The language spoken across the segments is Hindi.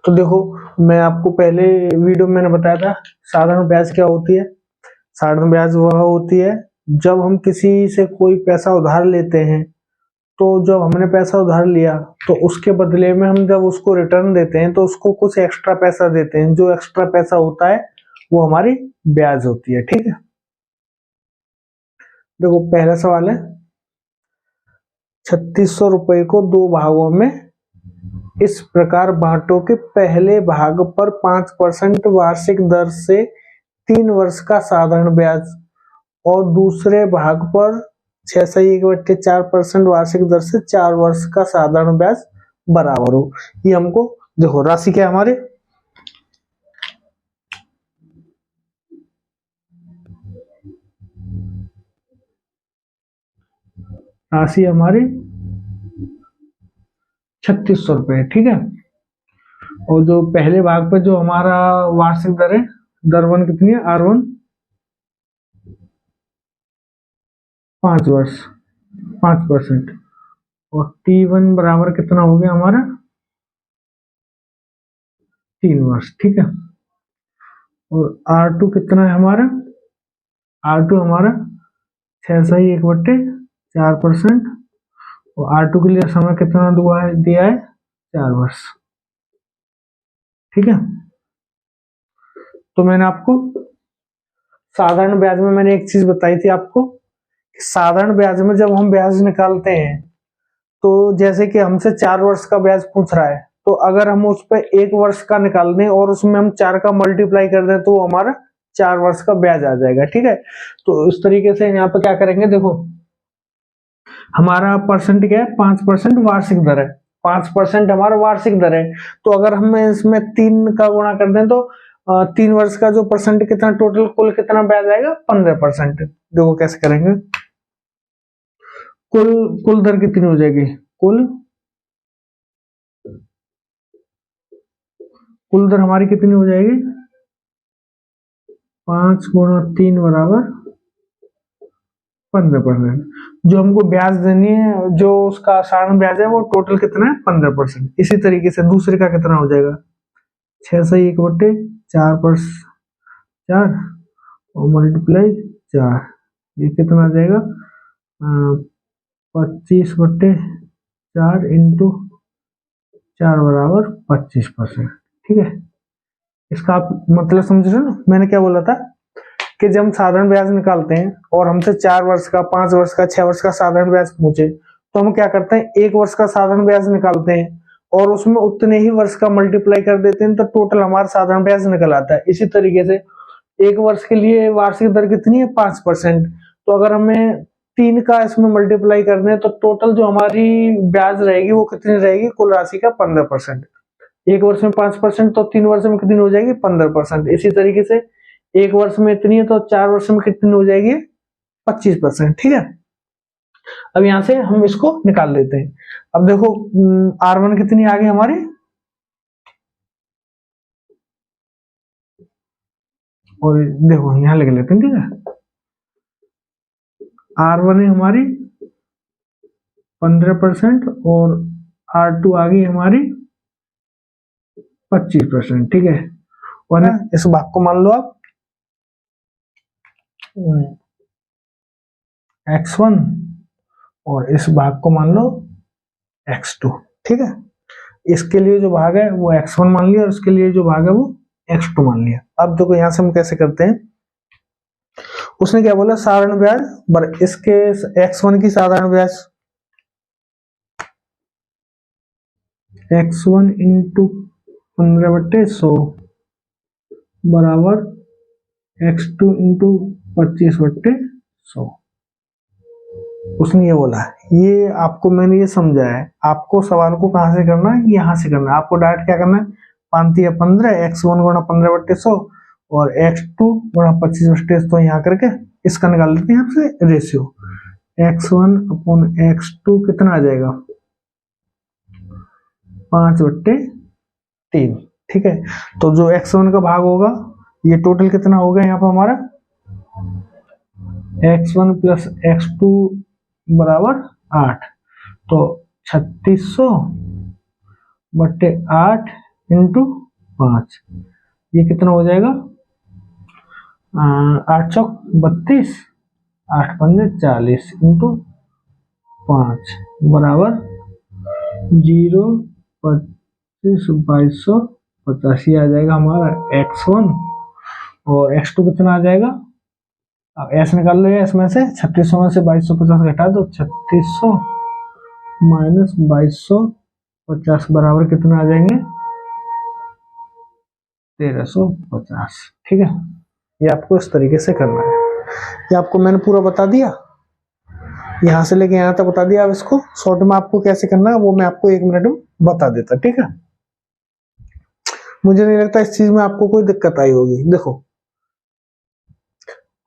तो देखो, मैं आपको पहले वीडियो में मैंने बताया था साधारण ब्याज क्या होती है। साधारण ब्याज वह होती है जब हम किसी से कोई पैसा उधार लेते हैं, तो जब हमने पैसा उधार लिया तो उसके बदले में हम जब उसको रिटर्न देते हैं तो उसको कुछ एक्स्ट्रा पैसा देते हैं। जो एक्स्ट्रा पैसा होता है वो हमारी ब्याज होती है। ठीक है, देखो पहला सवाल है, 3600 रुपए को दो भागों में इस प्रकार बांटो कि पहले भाग पर 5% वार्षिक दर से 3 वर्ष का साधारण ब्याज और दूसरे भाग पर 6/1/4% वार्षिक दर से 4 वर्ष का साधारण ब्याज बराबर हो। ये हमको देखो, राशि क्या है हमारे, राशि हमारी 3600 रुपए। ठीक है, और जो पहले भाग पे जो हमारा वार्षिक दर है, दर वन कितनी है, R1 5 वर्ष 5%, और T1 बराबर कितना हो गया हमारा 3 वर्ष। ठीक है, और R2 कितना है हमारा, R2 हमारा 6/1/4%, और R2 के लिए समय कितना दिया है 4 वर्ष। ठीक है, तो मैंने आपको साधारण ब्याज में मैंने एक चीज बताई थी आपको, साधारण ब्याज में जब हम ब्याज निकालते हैं तो जैसे कि हमसे 4 वर्ष का ब्याज पूछ रहा है, तो अगर हम उस पर 1 वर्ष का निकाल दें और उसमें हम 4 का मल्टीप्लाई कर दें तो हमारा 4 वर्ष का ब्याज आ जाएगा। ठीक है, तो इस तरीके से यहाँ पे क्या करेंगे, देखो हमारा परसेंट क्या है, 5% वार्षिक दर है, 5% हमारा वार्षिक दर है। तो अगर हम इसमें 3 का गुणा कर दें तो 3 वर्ष का जो परसेंट कितना, टोटल कुल कितना ब्याज आएगा 15%। देखो कैसे करेंगे, कुल दर कितनी हो जाएगी, कुल दर हमारी कितनी हो जाएगी, 5 × 3 बराबर 15%। जो हमको ब्याज देनी है, जो उसका साधारण ब्याज है वो टोटल कितना है 15%। इसी तरीके से दूसरे का कितना हो जाएगा, 6/1/4 और मल्टीप्लाई 4, ये कितना आ जाएगा 25/4 इंटू 4 बराबर 25%। ठीक है, इसका आप मतलब समझ रहे हो ना, मैंने क्या बोला था कि जब हम साधारण ब्याज निकालते हैं और हमसे 4 वर्ष का, 5 वर्ष का, 6 वर्ष का साधारण ब्याज पूछे, तो हम क्या करते हैं, 1 वर्ष का साधारण ब्याज निकालते हैं और उसमें उतने ही वर्ष का मल्टीप्लाई कर देते हैं, तो टोटल हमारा साधारण ब्याज निकल आता है। इसी तरीके से 1 वर्ष के लिए वार्षिक दर कितनी है 5%, तो अगर हमें 3 का इसमें मल्टीप्लाई कर दें तो टोटल जो हमारी ब्याज रहेगी वो कितनी रहेगी, कुल राशि का 15%। 1 वर्ष में 5% तो 3 वर्ष में कितनी हो जाएगी 15%। इसी तरीके से 1 वर्ष में इतनी है तो 4 वर्ष में कितनी हो जाएगी 25%। ठीक है, अब यहां से हम इसको निकाल लेते हैं। अब देखो R1 कितनी आ गई हमारी, और देखो यहां लग लेते हैं। ठीक है, R1 है हमारी 15% और R2 आ गई हमारी 25%। ठीक है, और इस भाग को मान लो आप X1 और इस भाग को मान लो X2। ठीक है, इसके लिए जो भाग है वो X1 मान लिया और इसके लिए जो भाग है वो X2 मान लिया। अब देखो यहां से हम कैसे करते हैं, उसने क्या बोला, साधारण ब्याज बर इसके X1 की साधारण ब्याज X1 इंटू 15/100 बराबर X2 इंटू 25/100। उसने ये बोला, ये आपको मैंने ये समझाया है, आपको सवाल को कहां से करना है, यहां से करना है। आपको डायरेक्ट क्या करना है, 5×15 X1 × 15/100 और X2 × 25/100, तो यहाँ करके इसका निकाल लेते हैं आपसे रेशियो। X1/X2 कितना आ जाएगा 5/3। ठीक है, तो जो X1 का भाग होगा ये टोटल कितना होगा यहाँ पर हमारा, X1 + X2 बराबर 8, तो 3600/8 इंटू 5, ये कितना हो जाएगा 8 चौक 32, 8 पंजे 40 इंटू 5 बराबर 0, 25, 2250, ये आ जाएगा हमारा x1 और x2 कितना आ जाएगा, अब s निकाल लो, इसमें से 3600 में से 2250 घटा दो, 3600 माइनस 2250 बराबर कितना आ जाएंगे 1350। ठीक है, ये आपको इस तरीके से करना है। ये आपको मैंने पूरा बता दिया, यहां से लेके यहां तक बता दिया। अब इसको शॉर्ट में आपको कैसे करना है वो मैं आपको 1 मिनट में बता देता। ठीक है, मुझे नहीं लगता इस चीज में आपको कोई दिक्कत आई होगी। देखो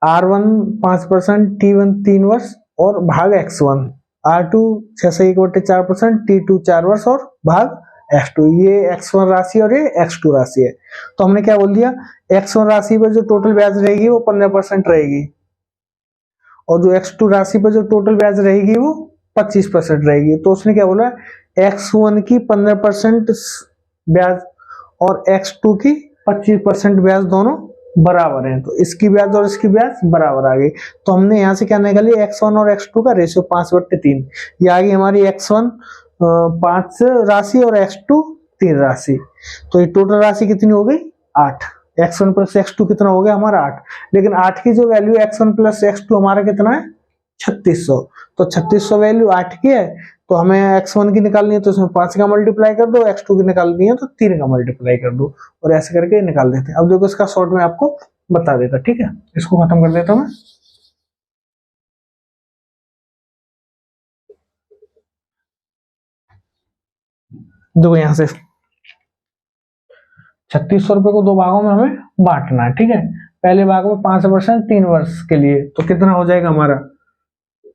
R1 5%, T1 3 वर्ष और भाग X1, R2 6/1/4%, T2 4 वर्ष और भाग X2, ये X1 राशि और ये X2 राशि है। तो हमने क्या बोल दिया, X1 राशि पर जो टोटल ब्याज रहेगी वो 15% रहेगी और जो X2 राशि पर जो टोटल ब्याज रहेगी वो 25% रहेगी। तो उसने क्या बोला, X1 की 15% ब्याज और X2 की 25% ब्याज दोनों बराबर हैं, तो इसकी ब्याज और इसकी ब्याज बराबर आ गई। तो हमने यहाँ से क्या निकाली, X1 और X2 का रेशियो 5/3, ये आ गई हमारी X1 5 राशि और X2 3 राशि। तो ये टोटल राशि कितनी हो गई 8, X1 प्लस X2 कितना हो गया हमारा 8, लेकिन 8 की जो वैल्यू X1 प्लस X2 हमारा कितना है 3600, तो 3600 वैल्यू 8 की है, तो हमें X1 की निकालनी है तो इसमें 5 का मल्टीप्लाई कर दो, X2 की निकालनी है तो 3 का मल्टीप्लाई कर दो, और ऐसे करके निकाल देते हैं। अब देखो इसका शॉर्ट में आपको बता देता। ठीक है, इसको खत्म कर देता हूं मैं। देखो यहां से 3600 रुपए को 2 भागों में हमें बांटना है। ठीक है, पहले भाग में 5% 3 वर्ष के लिए, तो कितना हो जाएगा हमारा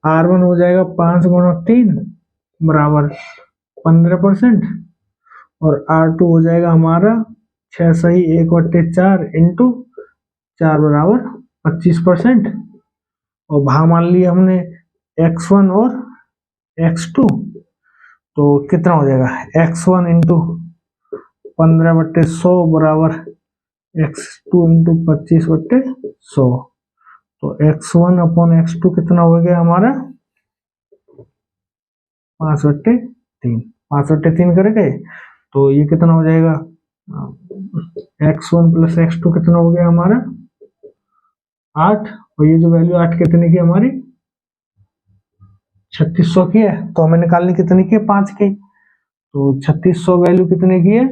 R1 हो जाएगा 5 गुणा 3 बराबर 15% और R2 हो जाएगा हमारा 6/1/4 इंटू 4 बराबर 25%, और भाग मान लिया हमने X1 और X2, तो कितना हो जाएगा X1 इंटू 15/100 बराबर X2 इंटू 25/100, तो X1 अपॉन X2 कितना हो गया हमारा 5/3, 5/3 करके, तो ये कितना हो जाएगा X1 प्लस X2 कितना हो गया हमारा 8, और ये जो वैल्यू 8 कितने की हमारी 3600 की है, तो हमें निकालनी कितनी की है 5 की, तो 3600 वैल्यू कितने की है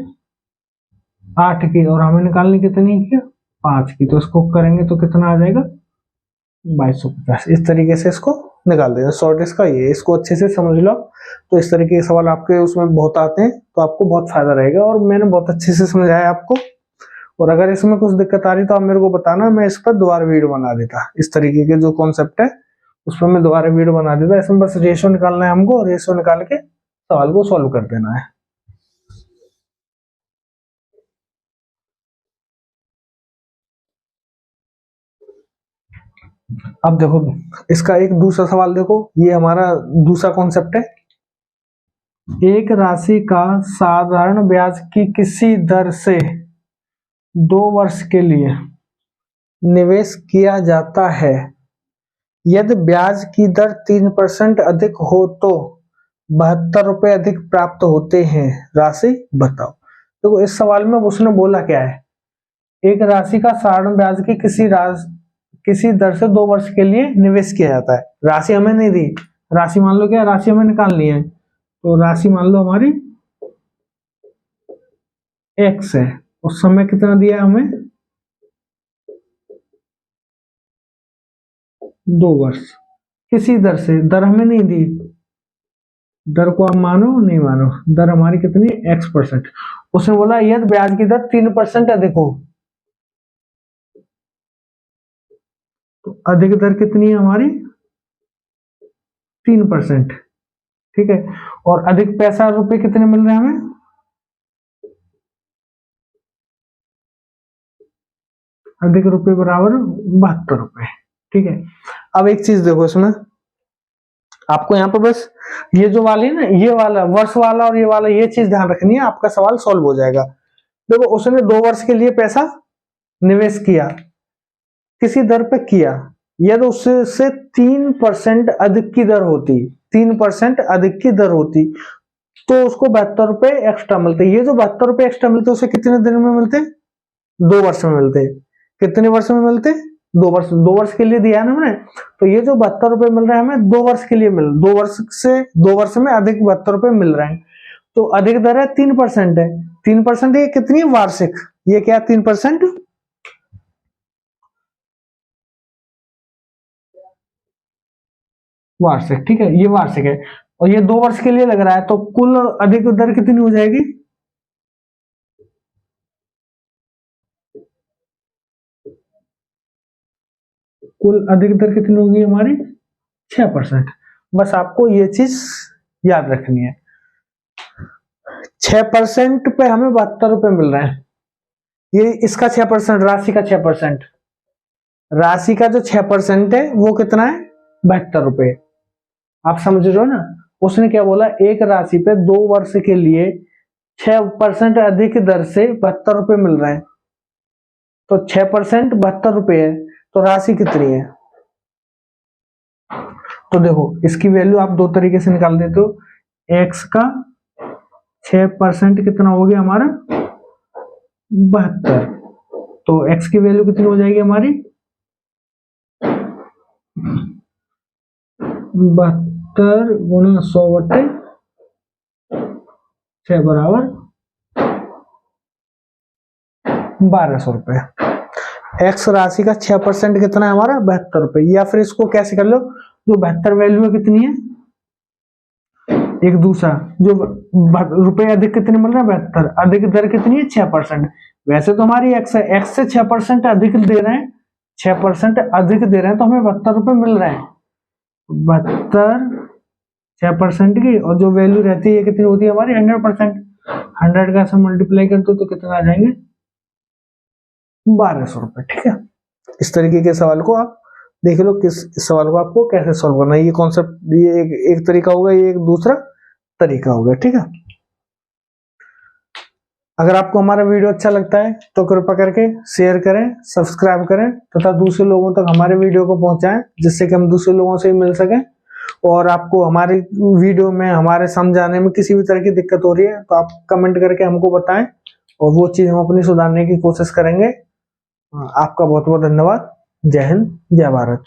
8 की, और हमें निकालनी कितनी की है 5 की, तो इसको करेंगे तो कितना आ जाएगा 2250। इस तरीके से इसको निकाल देना। शॉर्ट इसका ये, इसको अच्छे से समझ लो, तो इस तरीके के सवाल आपके उसमें बहुत आते हैं, तो आपको बहुत फायदा रहेगा, और मैंने बहुत अच्छे से समझाया आपको। और अगर इसमें कुछ दिक्कत आ रही तो आप मेरे को बताना, मैं इस पर दोबारा वीडियो बना देता। इस तरीके के जो कॉन्सेप्ट है उस पर मैं दोबारा वीडियो बना देता। इसमें बस रेशियो निकालना है हमको, और रेशियो निकाल के सवाल को सॉल्व कर देना है। अब देखो इसका एक दूसरा सवाल देखो, ये हमारा दूसरा कॉन्सेप्ट है। एक राशि का साधारण ब्याज की किसी दर से 2 वर्ष के लिए निवेश किया जाता है, यदि ब्याज की दर 3% अधिक हो तो 72 रुपए अधिक प्राप्त होते हैं, राशि बताओ। देखो इस सवाल में उसने बोला क्या है, एक राशि का साधारण ब्याज की किसी दर से 2 वर्ष के लिए निवेश किया जाता है। राशि हमें नहीं दी, राशि मान लो क्या, राशि हमें निकालनी है, तो राशि मान लो हमारी x है, उस समय कितना दिया हमें 2 वर्ष, किसी दर से, दर हमें नहीं दी, दर को आप मानो नहीं मानो, दर हमारी कितनी x%। उसने बोला यदि ब्याज की दर 3% अधिक हो, तो अधिक दर कितनी है हमारी 3%। ठीक है, और अधिक पैसा रुपए कितने मिल रहे हैं हमें, अधिक रुपए बराबर 72 रुपए। ठीक है, अब एक चीज देखो इसमें आपको यहाँ पर बस ये जो वाली ना, ये वाला वर्ष वाला और ये वाला, ये चीज ध्यान रखनी है, आपका सवाल सॉल्व हो जाएगा। देखो उसने 2 वर्ष के लिए पैसा निवेश किया, किसी दर पे किया, यदि उससे 3% अधिक की दर होती, 3% अधिक की दर होती, तो उसको 72 रुपए एक्स्ट्रा मिलते। ये जो 72 रुपए एक्स्ट्रा मिलते उसे कितने दिन में मिलते? 2 वर्ष में मिलते। कितने वर्ष में मिलते? 2 वर्ष। 2 वर्ष के लिए दिया ना हमने, तो ये जो 72 रुपए मिल रहे हैं हमें 2 वर्ष के लिए मिल, 2 वर्ष से 2 वर्ष में अधिक 72 रुपए मिल रहे हैं। तो अधिक दर है 3% है। 3% ये कितनी है? वार्षिक। ये क्या 3%? वार्षिक। ठीक है, ये वार्षिक है और ये 2 वर्ष के लिए लग रहा है, तो कुल अधिक दर कितनी हो जाएगी? कुल अधिक दर कितनी होगी हमारी? 6%। बस आपको ये चीज याद रखनी है। 6% पे हमें 72 रुपए मिल रहे हैं। ये इसका 6%, राशि का 6%, राशि का जो 6% है वो कितना है? 72 रुपए। आप समझ रहे हो ना? उसने क्या बोला? एक राशि पे 2 वर्ष के लिए 6% अधिक दर से 72 रुपए मिल रहे हैं। तो 6% 72 रुपए है, तो राशि कितनी है? तो देखो इसकी वैल्यू आप 2 तरीके से निकाल देते हो। एक्स का 6% कितना हो गया हमारा? 72। तो एक्स की वैल्यू कितनी हो जाएगी हमारी? 72 गुणा 100/6 बराबर 1200 रुपए। एक्स राशि का 6% कितना है हमारा? 72 रुपए। या फिर इसको कैसे कर लो, जो 72 वैल्यू है कितनी है? एक दूसरा जो रुपए अधिक कितने मिल रहे हैं? 72। अधिक दर कितनी है? 6%। वैसे तो हमारी एक्स है, एक्स से 6% अधिक दे रहे हैं, 6% अधिक दे रहे हैं, तो हमें 72 रुपए मिल रहे हैं। 72 6% की, और जो वैल्यू रहती है कितनी होती है हमारी? 100%। 100 का ऐसा मल्टीप्लाई कर दो तो कितना आ जाएंगे? 1200 रुपए। ठीक है, इस तरीके के सवाल को आप देख लो, किस सवाल को आपको कैसे सॉल्व करना है। ये कॉन्सेप्ट, ये एक तरीका होगा, ये एक दूसरा तरीका होगा। ठीक है, अगर आपको हमारा वीडियो अच्छा लगता है तो कृपया करके शेयर करें, सब्सक्राइब करें तथा दूसरे लोगों तक हमारे वीडियो को पहुंचाएं, जिससे कि हम दूसरे लोगों से मिल सकें। और आपको हमारे वीडियो में हमारे समझाने में किसी भी तरह की दिक्कत हो रही है तो आप कमेंट करके हमको बताएं, और वो चीज हम अपनी सुधारने की कोशिश करेंगे। आपका बहुत बहुत धन्यवाद। जय हिंद, जय भारत।